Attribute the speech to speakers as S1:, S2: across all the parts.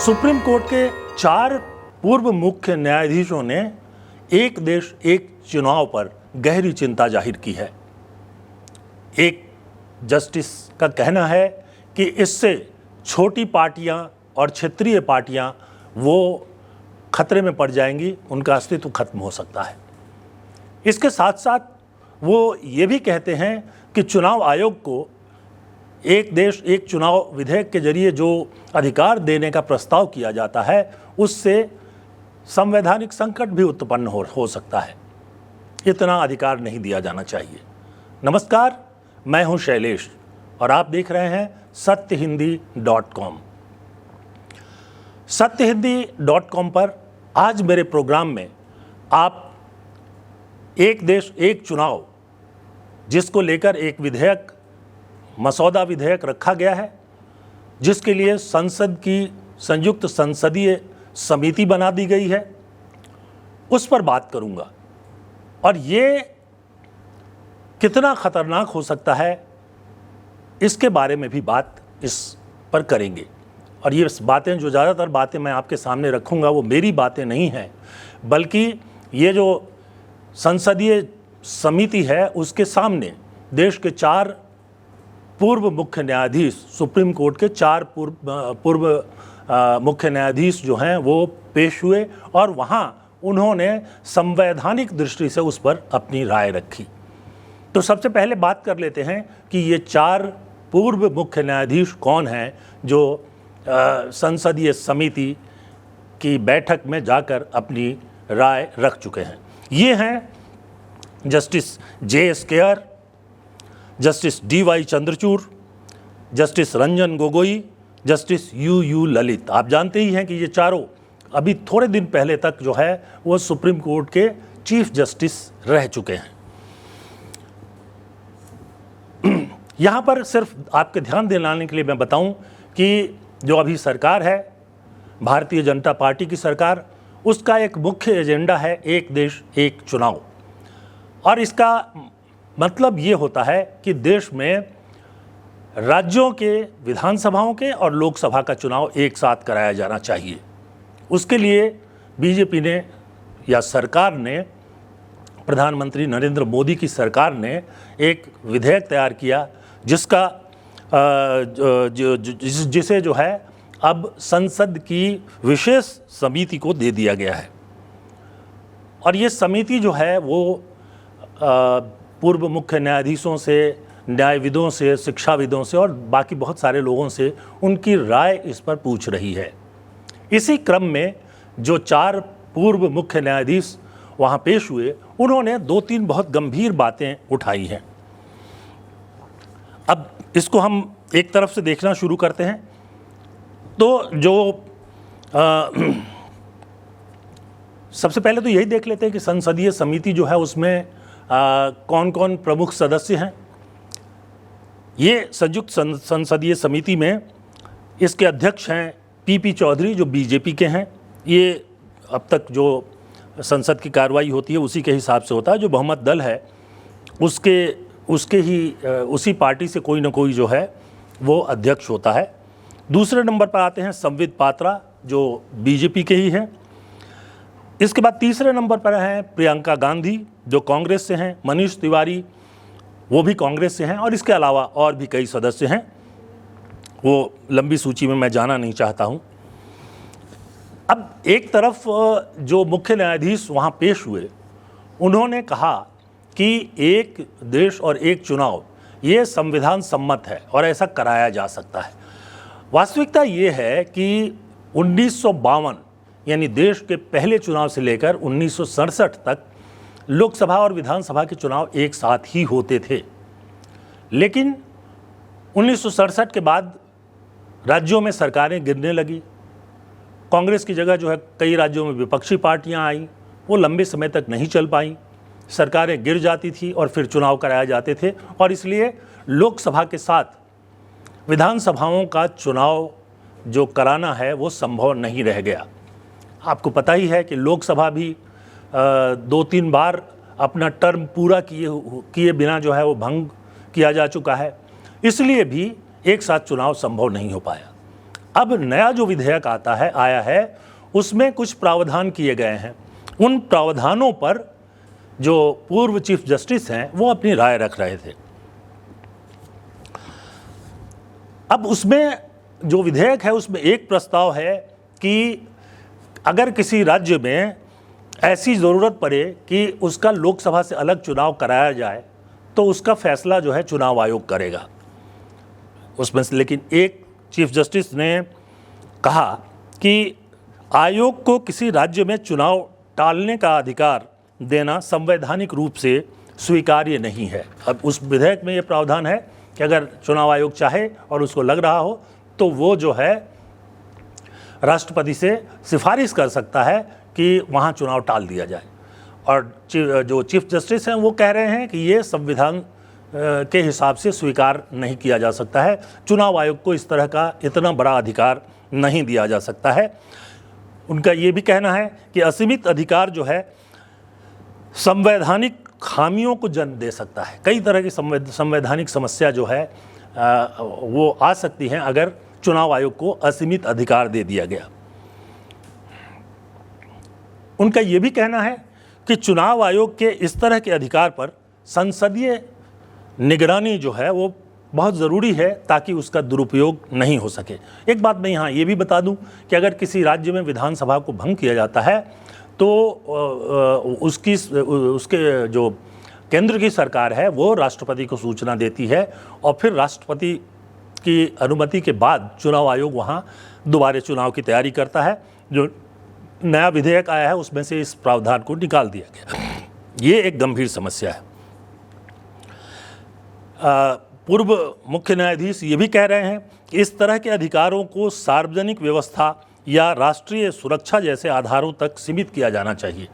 S1: Supreme court के 4 पूर्व मुख्य न्यायाधीशों ने एक देश एक चुनाव पर गहरी चिंता जाहिर की है। एक जस्टिस का कहना है कि इससे छोटी पार्टियां और क्षेत्रीय पार्टियां वो खतरे में पड़ जाएंगी, उनका अस्तित्व खत्म हो सकता है। इसके साथ साथ वो ये भी कहते हैं कि चुनाव आयोग को एक देश एक चुनाव विधेयक के जरिए जो अधिकार देने का प्रस्ताव किया जाता है उससे संवैधानिक संकट भी उत्पन्न हो सकता है। इतना अधिकार नहीं दिया जाना चाहिए। नमस्कार, मैं हूं शैलेश और आप देख रहे हैं सत्यहिंदी.com। सत्यहिंदी.com पर आज मेरे प्रोग्राम में आप एक देश एक चुनाव जिसको लेकर एक विधेयक मसौदा विधेयक रखा गया है, जिसके लिए संसद की संयुक्त संसदीय समिति बना दी गई है, उस पर बात करूंगा। और ये कितना खतरनाक हो सकता है इसके बारे में भी बात इस पर करेंगे। और ये बातें जो ज़्यादातर बातें मैं आपके सामने रखूंगा वो मेरी बातें नहीं हैं, बल्कि ये जो संसदीय समिति है उसके सामने देश के 4 पूर्व मुख्य न्यायाधीश, सुप्रीम कोर्ट के 4 पूर्व मुख्य न्यायाधीश जो हैं वो पेश हुए और वहाँ उन्होंने संवैधानिक दृष्टि से उस पर अपनी राय रखी। तो सबसे पहले बात कर लेते हैं कि ये 4 पूर्व मुख्य न्यायाधीश कौन हैं जो संसदीय समिति की बैठक में जाकर अपनी राय रख चुके हैं। ये हैं justice J.S. Care, justice D.Y. Chandrachud, justice Ranjan Gogoi, justice U.U. Lalit. आप जानते ही हैं कि ये चारों अभी थोड़े दिन पहले तक जो है वो सुप्रीम कोर्ट के चीफ जस्टिस रह चुके हैं। यहाँ पर सिर्फ आपके ध्यान दिलाने के लिए मैं बताऊं कि जो अभी सरकार है, भारतीय जनता पार्टी की सरकार, उसका एक मुख्य एजेंडा है एक देश एक चुनाव। और इसका मतलब ये होता है कि देश में राज्यों के विधानसभाओं के और लोकसभा का चुनाव एक साथ कराया जाना चाहिए। उसके लिए बीजेपी ने या सरकार ने, प्रधानमंत्री नरेंद्र मोदी की सरकार ने एक विधेयक तैयार किया जिसका जिसे जो है अब संसद की विशेष समिति को दे दिया गया है। और ये समिति जो है वो पूर्व मुख्य न्यायाधीशों से, न्यायविदों से, शिक्षाविदों से और बाकी बहुत सारे लोगों से उनकी राय इस पर पूछ रही है। इसी क्रम में जो 4 पूर्व मुख्य न्यायाधीश वहाँ पेश हुए, उन्होंने 2-3 बहुत गंभीर बातें उठाई हैं। अब इसको हम एक तरफ से देखना शुरू करते हैं। तो जो सबसे पहले तो यही देख लेते हैं कि संसदीय समिति जो है उसमें कौन कौन प्रमुख सदस्य हैं। ये संयुक्त संसदीय समिति में इसके अध्यक्ष हैं PP चौधरी जो बीजेपी के हैं। ये अब तक जो संसद की कार्रवाई होती है उसी के हिसाब से होता है। जो बहुमत दल है उसी पार्टी से कोई ना कोई जो है वो अध्यक्ष होता है। दूसरे नंबर पर आते हैं संबित पात्रा जो बीजेपी के ही हैं। इसके बाद तीसरे नंबर पर हैं प्रियंका गांधी जो कांग्रेस से हैं, मनीष तिवारी वो भी कांग्रेस से हैं और इसके अलावा और भी कई सदस्य हैं। वो लंबी सूची में मैं जाना नहीं चाहता हूं। अब एक तरफ जो मुख्य न्यायाधीश वहां पेश हुए, उन्होंने कहा कि एक देश और एक चुनाव ये संविधान सम्मत है और ऐसा कराया जा सकता है। वास्तविकता ये है कि 1952 यानी देश के पहले चुनाव से लेकर 1967 तक लोकसभा और विधानसभा के चुनाव एक साथ ही होते थे। लेकिन 1967 के बाद राज्यों में सरकारें गिरने लगी। कांग्रेस की जगह जो है कई राज्यों में विपक्षी पार्टियां आईं, वो लंबे समय तक नहीं चल पाईं, सरकारें गिर जाती थी और फिर चुनाव कराए जाते थे। और इसलिए लोकसभा के साथ विधानसभाओं का चुनाव जो कराना है वो संभव नहीं रह गया। आपको पता ही है कि लोकसभा भी 2-3 बार अपना टर्म पूरा किए बिना जो है वो भंग किया जा चुका है। इसलिए भी एक साथ चुनाव संभव नहीं हो पाया। अब नया जो विधेयक आया है उसमें कुछ प्रावधान किए गए हैं। उन प्रावधानों पर जो पूर्व चीफ जस्टिस हैं वो अपनी राय रख रहे थे। अब उसमें जो विधेयक है उसमें एक प्रस्ताव है कि अगर किसी राज्य में ऐसी ज़रूरत पड़े कि उसका लोकसभा से अलग चुनाव कराया जाए तो उसका फैसला जो है चुनाव आयोग करेगा उसमें से। लेकिन एक चीफ जस्टिस ने कहा कि आयोग को किसी राज्य में चुनाव टालने का अधिकार देना संवैधानिक रूप से स्वीकार्य नहीं है। अब उस विधेयक में ये प्रावधान है कि अगर चुनाव आयोग चाहे और उसको लग रहा हो तो वो जो है राष्ट्रपति से सिफारिश कर सकता है कि वहाँ चुनाव टाल दिया जाए। और जो चीफ जस्टिस हैं वो कह रहे हैं कि ये संविधान के हिसाब से स्वीकार नहीं किया जा सकता है, चुनाव आयोग को इस तरह का इतना बड़ा अधिकार नहीं दिया जा सकता है। उनका ये भी कहना है कि असीमित अधिकार जो है संवैधानिक खामियों को जन्म दे सकता है। कई तरह की संवैधानिक समस्या जो है वो आ सकती हैं अगर चुनाव आयोग को असीमित अधिकार दे दिया गया। उनका ये भी कहना है कि चुनाव आयोग के इस तरह के अधिकार पर संसदीय निगरानी जो है वो बहुत ज़रूरी है ताकि उसका दुरुपयोग नहीं हो सके। एक बात मैं यहाँ ये भी बता दूं कि अगर किसी राज्य में विधानसभा को भंग किया जाता है तो उसके जो केंद्र की सरकार है वो राष्ट्रपति को सूचना देती है और फिर राष्ट्रपति की अनुमति के बाद चुनाव आयोग वहाँ दोबारा चुनाव की तैयारी करता है। जो नया विधेयक आया है उसमें से इस प्रावधान को निकाल दिया गया। ये एक गंभीर समस्या है। पूर्व मुख्य न्यायाधीश ये भी कह रहे हैं कि इस तरह के अधिकारों को सार्वजनिक व्यवस्था या राष्ट्रीय सुरक्षा जैसे आधारों तक सीमित किया जाना चाहिए।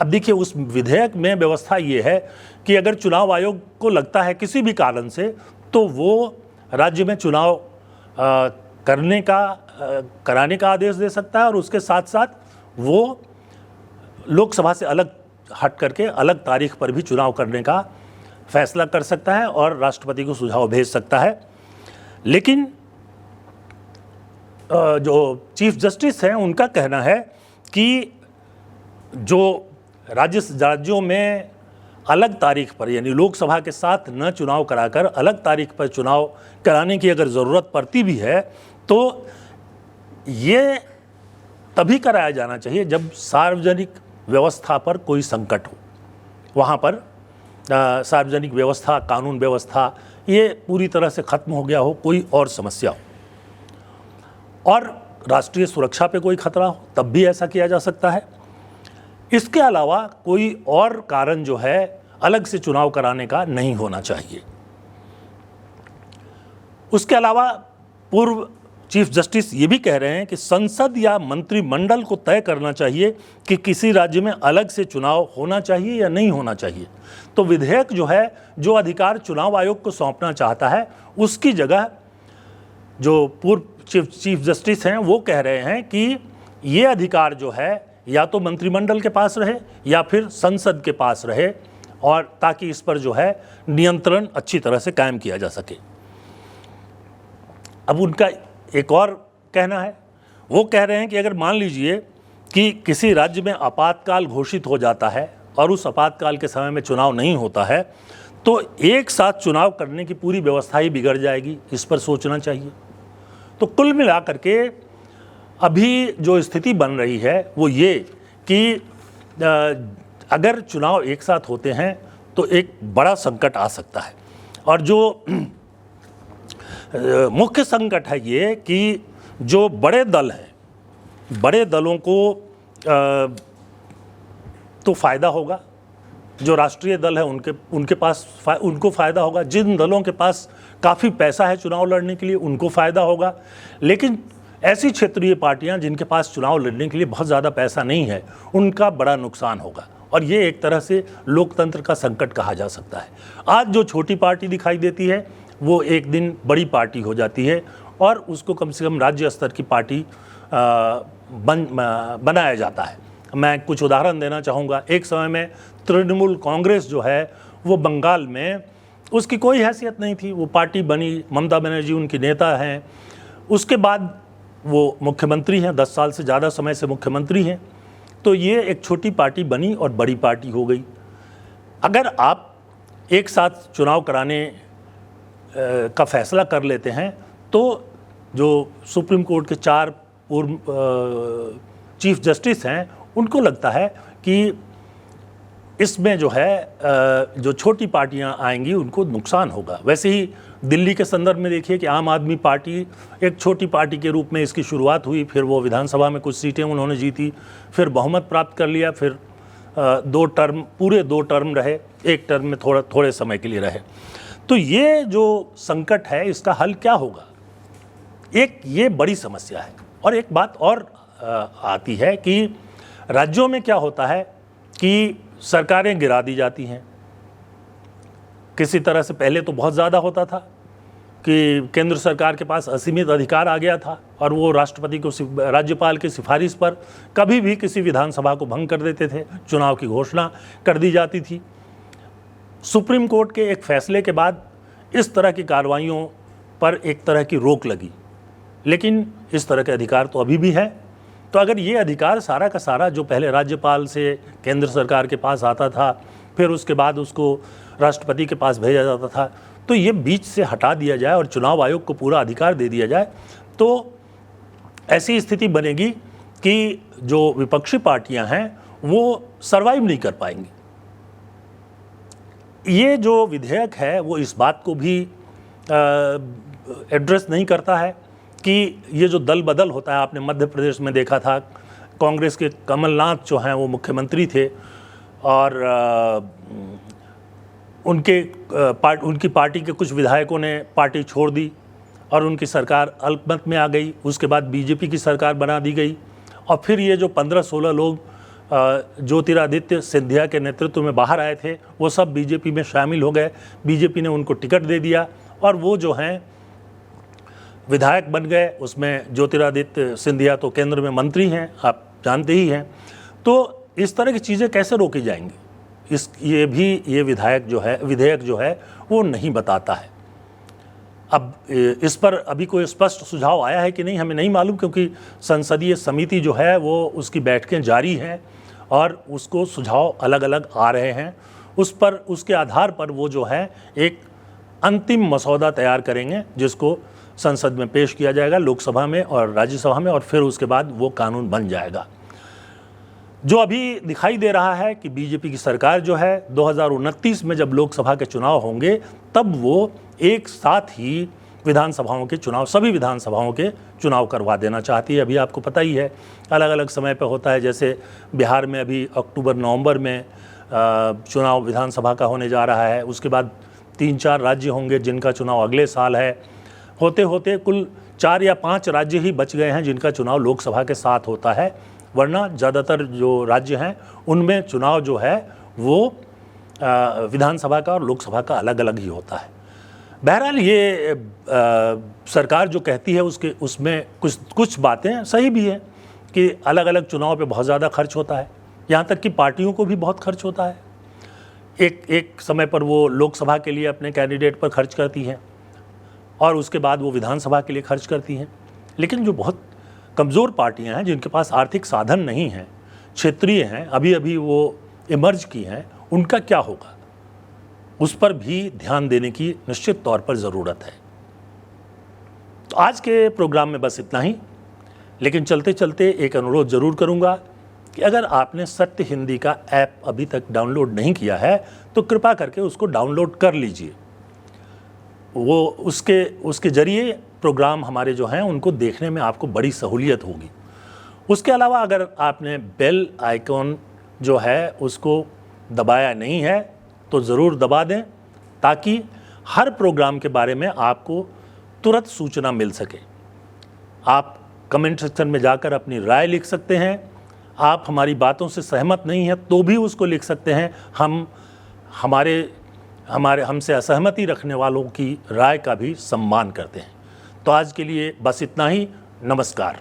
S1: अब देखिए उस विधेयक में व्यवस्था ये है कि अगर चुनाव आयोग को लगता है किसी भी कारण से तो वो राज्य में चुनाव कराने का आदेश दे सकता है और उसके साथ साथ वो लोकसभा से अलग हट करके अलग तारीख पर भी चुनाव करने का फैसला कर सकता है और राष्ट्रपति को सुझाव भेज सकता है। लेकिन जो चीफ जस्टिस हैं उनका कहना है कि जो राज्यों में अलग तारीख पर यानी लोकसभा के साथ न चुनाव कराकर अलग तारीख पर चुनाव कराने की अगर ज़रूरत पड़ती भी है तो ये तभी कराया जाना चाहिए जब सार्वजनिक व्यवस्था पर कोई संकट हो। वहाँ पर सार्वजनिक व्यवस्था, कानून व्यवस्था ये पूरी तरह से ख़त्म हो गया हो, कोई और समस्या हो और राष्ट्रीय सुरक्षा पे कोई खतरा हो, तब भी ऐसा किया जा सकता है। इसके अलावा कोई और कारण जो है अलग से चुनाव कराने का नहीं होना चाहिए। उसके अलावा पूर्व चीफ जस्टिस ये भी कह रहे हैं कि संसद या मंत्रिमंडल को तय करना चाहिए कि किसी राज्य में अलग से चुनाव होना चाहिए या नहीं होना चाहिए। तो विधेयक जो है जो अधिकार चुनाव आयोग को सौंपना चाहता है उसकी जगह जो पूर्व चीफ जस्टिस हैं वो कह रहे हैं कि ये अधिकार जो है या तो मंत्रिमंडल के पास रहे या फिर संसद के पास रहे और ताकि इस पर जो है नियंत्रण अच्छी तरह से कायम किया जा सके। अब उनका एक और कहना है, वो कह रहे हैं कि अगर मान लीजिए कि किसी राज्य में आपातकाल घोषित हो जाता है और उस आपातकाल के समय में चुनाव नहीं होता है तो एक साथ चुनाव करने की पूरी व्यवस्था ही बिगड़ जाएगी। इस पर सोचना चाहिए। तो कुल मिलाकर के अभी जो स्थिति बन रही है वो ये कि अगर चुनाव एक साथ होते हैं तो एक बड़ा संकट आ सकता है और जो मुख्य संकट है ये कि जो बड़े दल हैं, बड़े दलों को तो फ़ायदा होगा, जो राष्ट्रीय दल है उनके पास उनको फ़ायदा होगा, जिन दलों के पास काफ़ी पैसा है चुनाव लड़ने के लिए उनको फ़ायदा होगा। लेकिन ऐसी क्षेत्रीय पार्टियां जिनके पास चुनाव लड़ने के लिए बहुत ज़्यादा पैसा नहीं है उनका बड़ा नुकसान होगा और ये एक तरह से लोकतंत्र का संकट कहा जा सकता है। आज जो छोटी पार्टी दिखाई देती है वो एक दिन बड़ी पार्टी हो जाती है और उसको कम से कम राज्य स्तर की पार्टी बनाया जाता है। मैं कुछ उदाहरण देना चाहूँगा। एक समय में तृणमूल कांग्रेस जो है वो बंगाल में उसकी कोई हैसियत नहीं थी, वो पार्टी बनी, ममता बनर्जी उनकी नेता हैं। उसके बाद वो मुख्यमंत्री हैं, 10 साल से ज़्यादा समय से मुख्यमंत्री हैं। तो ये एक छोटी पार्टी बनी और बड़ी पार्टी हो गई। अगर आप एक साथ चुनाव कराने का फैसला कर लेते हैं तो जो सुप्रीम कोर्ट के 4 पूर्व चीफ जस्टिस हैं उनको लगता है कि इसमें जो है जो छोटी पार्टियां आएंगी उनको नुकसान होगा। वैसे ही दिल्ली के संदर्भ में देखिए कि आम आदमी पार्टी एक छोटी पार्टी के रूप में इसकी शुरुआत हुई, फिर वो विधानसभा में कुछ सीटें उन्होंने जीती, फिर बहुमत प्राप्त कर लिया, फिर 2 टर्म रहे, एक टर्म में थोड़े समय के लिए रहे। तो ये जो संकट है इसका हल क्या होगा, एक ये बड़ी समस्या है। और एक बात और आती है कि राज्यों में क्या होता है कि सरकारें गिरा दी जाती हैं। किसी तरह से पहले तो बहुत ज़्यादा होता था कि केंद्र सरकार के पास असीमित अधिकार आ गया था और वो राष्ट्रपति को, राज्यपाल की सिफारिश पर कभी भी किसी विधानसभा को भंग कर देते थे, चुनाव की घोषणा कर दी जाती थी। सुप्रीम कोर्ट के एक फैसले के बाद इस तरह की कार्रवाइयों पर एक तरह की रोक लगी, लेकिन इस तरह के अधिकार तो अभी भी है। तो अगर ये अधिकार सारा का सारा जो पहले राज्यपाल से केंद्र सरकार के पास आता था, फिर उसके बाद उसको राष्ट्रपति के पास भेजा जाता था, तो ये बीच से हटा दिया जाए और चुनाव आयोग को पूरा अधिकार दे दिया जाए, तो ऐसी स्थिति बनेगी कि जो विपक्षी पार्टियां हैं वो सर्वाइव नहीं कर पाएंगी। ये जो विधेयक है वो इस बात को भी एड्रेस नहीं करता है कि ये जो दल बदल होता है, आपने मध्य प्रदेश में देखा था, कांग्रेस के कमलनाथ जो हैं वो मुख्यमंत्री थे और उनकी पार्टी के कुछ विधायकों ने पार्टी छोड़ दी और उनकी सरकार अल्पमत में आ गई। उसके बाद बीजेपी की सरकार बना दी गई और फिर ये जो 15-16 लोग ज्योतिरादित्य सिंधिया के नेतृत्व में बाहर आए थे वो सब बीजेपी में शामिल हो गए। बीजेपी ने उनको टिकट दे दिया और वो जो हैं विधायक बन गए। उसमें ज्योतिरादित्य सिंधिया तो केंद्र में मंत्री हैं, आप जानते ही हैं। तो इस तरह की चीज़ें कैसे रोकी जाएंगी, ये विधेयक जो है वो नहीं बताता है। अब इस पर अभी कोई स्पष्ट सुझाव आया है कि नहीं हमें नहीं मालूम, क्योंकि संसदीय समिति जो है वो उसकी बैठकें जारी हैं और उसको सुझाव अलग अलग आ रहे हैं। उसके आधार पर वो जो है एक अंतिम मसौदा तैयार करेंगे जिसको संसद में पेश किया जाएगा, लोकसभा में और राज्यसभा में, और फिर उसके बाद वो कानून बन जाएगा। जो अभी दिखाई दे रहा है कि बीजेपी की सरकार जो है 2029 में जब लोकसभा के चुनाव होंगे तब वो एक साथ ही सभी विधानसभाओं के चुनाव करवा देना चाहती है। अभी आपको पता ही है अलग अलग समय पर होता है, जैसे बिहार में अभी अक्टूबर-नवंबर में चुनाव विधानसभा का होने जा रहा है। उसके बाद 3-4 राज्य होंगे जिनका चुनाव अगले साल है। होते होते कुल 4 या 5 राज्य ही बच गए हैं जिनका चुनाव लोकसभा के साथ होता है, वरना ज़्यादातर जो राज्य हैं उनमें चुनाव जो है वो विधानसभा का और लोकसभा का अलग अलग ही होता है। बहरहाल ये सरकार जो कहती है उसमें कुछ बातें सही भी हैं कि अलग अलग चुनाव पे बहुत ज़्यादा खर्च होता है, यहाँ तक कि पार्टियों को भी बहुत खर्च होता है। एक समय पर वो लोकसभा के लिए अपने कैंडिडेट पर खर्च करती हैं और उसके बाद वो विधानसभा के लिए खर्च करती हैं। लेकिन जो बहुत कमज़ोर पार्टियां हैं जिनके पास आर्थिक साधन नहीं हैं, क्षेत्रीय हैं, अभी अभी वो इमर्ज की हैं, उनका क्या होगा, उस पर भी ध्यान देने की निश्चित तौर पर ज़रूरत है। तो आज के प्रोग्राम में बस इतना ही, लेकिन चलते चलते एक अनुरोध ज़रूर करूँगा कि अगर आपने सत्य हिंदी का ऐप अभी तक डाउनलोड नहीं किया है तो कृपा करके उसको डाउनलोड कर लीजिए। वो उसके ज़रिए प्रोग्राम हमारे जो हैं उनको देखने में आपको बड़ी सहूलियत होगी। उसके अलावा अगर आपने बेल आइकॉन जो है उसको दबाया नहीं है तो ज़रूर दबा दें, ताकि हर प्रोग्राम के बारे में आपको तुरंत सूचना मिल सके। आप कमेंट सेक्शन में जाकर अपनी राय लिख सकते हैं। आप हमारी बातों से सहमत नहीं हैं तो भी उसको लिख सकते हैं। हमसे असहमति रखने वालों की राय का भी सम्मान करते हैं। तो आज के लिए बस इतना ही। नमस्कार।